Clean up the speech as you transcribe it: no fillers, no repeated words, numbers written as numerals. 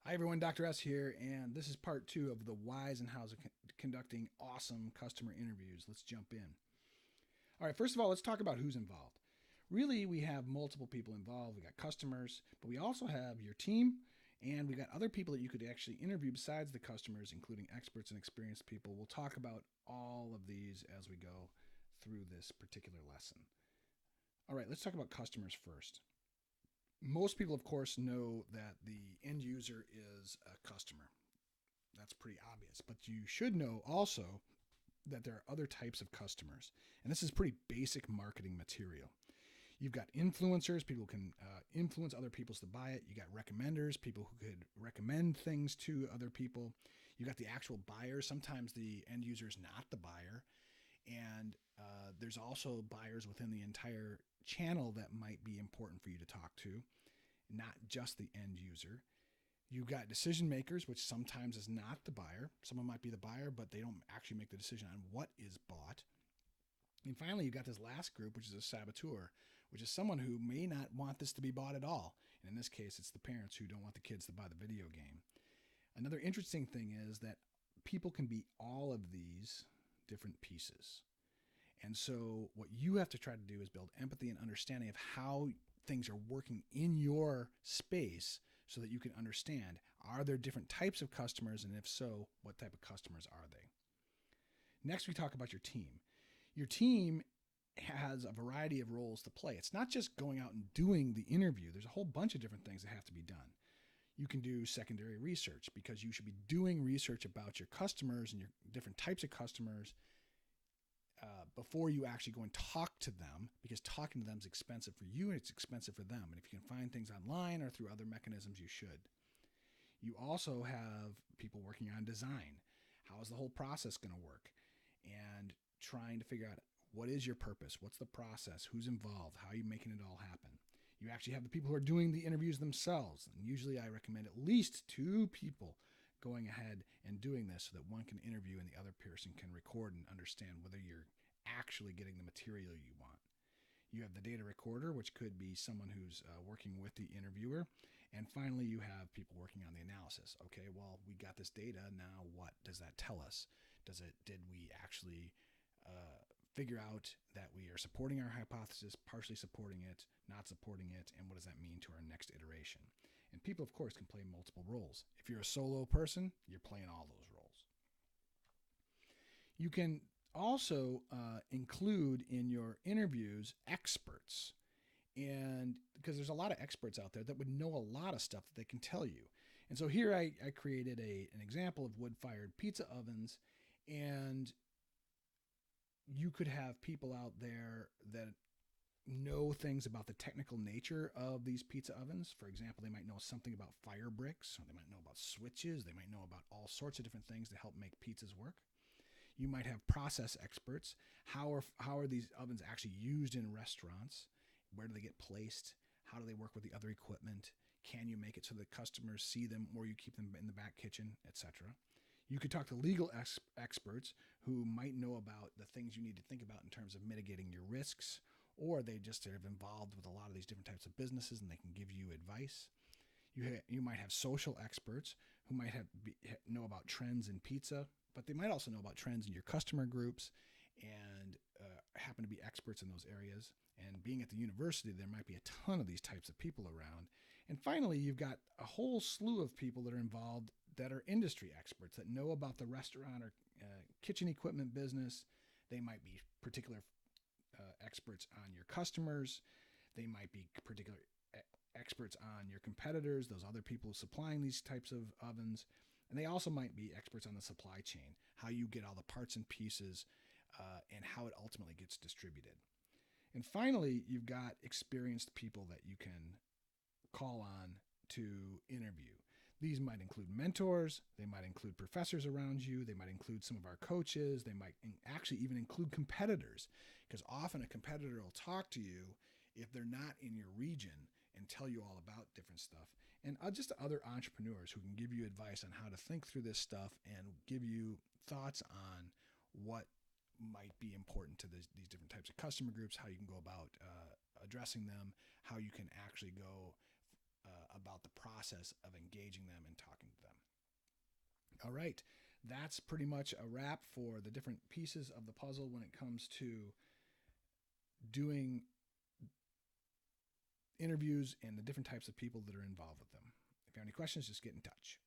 Hi, everyone. Dr. S here, and this is part two of the whys and hows of conducting awesome customer interviews. Let's jump in. All right, first of all, let's talk about who's involved. Really, we have multiple people involved. We got customers, but we also have your team, and we got other people that you could actually interview besides the customers, including experts and experienced people. We'll talk about all of these as we go through this particular lesson. All right, let's talk about customers first. Most people, of course, know that the end user is a customer. That's pretty obvious. But you should know also that there are other types of customers. And this is pretty basic marketing material. You've got influencers, people can influence other people to buy it. You got recommenders, people who could recommend things to other people. You got the actual buyers. Sometimes the end user is not the buyer. And there's also buyers within the entire channel that might be important for you to talk to, not just the end user. You've got decision makers, which sometimes is not the buyer. Someone might be the buyer, but they don't actually make the decision on what is bought. And finally, you've got this last group, which is a saboteur, which is someone who may not want this to be bought at all. And in this case, it's the parents who don't want the kids to buy the video game. Another interesting thing is that people can be all of these different pieces. And so, what you have to try to do is build empathy and understanding of how things are working in your space so that you can understand, are there different types of customers? And if so, what type of customers are they? Next, we talk about your team. Your team has a variety of roles to play. It's not just going out and doing the interview, there's a whole bunch of different things that have to be done. You can do secondary research because you should be doing research about your customers and your different types of customers before you actually go and talk to them, because talking to them is expensive for you and it's expensive for them. And if you can find things online or through other mechanisms, you should. You also have people working on design. How is the whole process going to work? And trying to figure out, what is your purpose? What's the process? Who's involved? How are you making it all happen? You actually have the people who are doing the interviews themselves. And usually I recommend at least two people going ahead and doing this so that one can interview and the other person can record and understand whether you're actually getting the material you want. You have the data recorder, which could be someone who's working with the interviewer. And finally, you have people working on the analysis. Okay, well, we got this data. Now, what does that tell us? Did we actually figure out that we are supporting our hypothesis, partially supporting it, not supporting it, and what does that mean to our next iteration? And people, of course, can play multiple roles. If you're a solo person, you're playing all those roles. You can also include in your interviews experts. And because there's a lot of experts out there that would know a lot of stuff that they can tell you. And so here I created an example of wood-fired pizza ovens, and you could have people out there that know things about the technical nature of these pizza ovens. For example, they might know something about fire bricks, or they might know about switches, they might know about all sorts of different things to help make pizzas work. You might have process experts. How are these ovens actually used in restaurants? Where do they get placed? How do they work with the other equipment? Can you make it so that customers see them, or you keep them in the back kitchen, etc.? You could talk to legal experts who might know about the things you need to think about in terms of mitigating your risks, or they just are involved with a lot of these different types of businesses and they can give you advice. You might have social experts who might know about trends in pizza, but they might also know about trends in your customer groups and happen to be experts in those areas. And being at the university, there might be a ton of these types of people around. And finally, you've got a whole slew of people that are involved that are industry experts that know about the restaurant or kitchen equipment business. They might be particular experts on your customers. They might be particular experts on your competitors, those other people supplying these types of ovens. And they also might be experts on the supply chain, how you get all the parts and pieces, and how it ultimately gets distributed. And finally, you've got experienced people that you can call on to interview. These might include mentors, they might include professors around you, they might include some of our coaches, they might actually even include competitors, because often a competitor will talk to you if they're not in your region and tell you all about different stuff. And just other entrepreneurs who can give you advice on how to think through this stuff and give you thoughts on what might be important to these different types of customer groups, how you can go about addressing them, how you can actually go about the process of engaging them and talking to them. All right, that's pretty much a wrap for the different pieces of the puzzle when it comes to doing interviews and the different types of people that are involved with them. If you have any questions, just get in touch.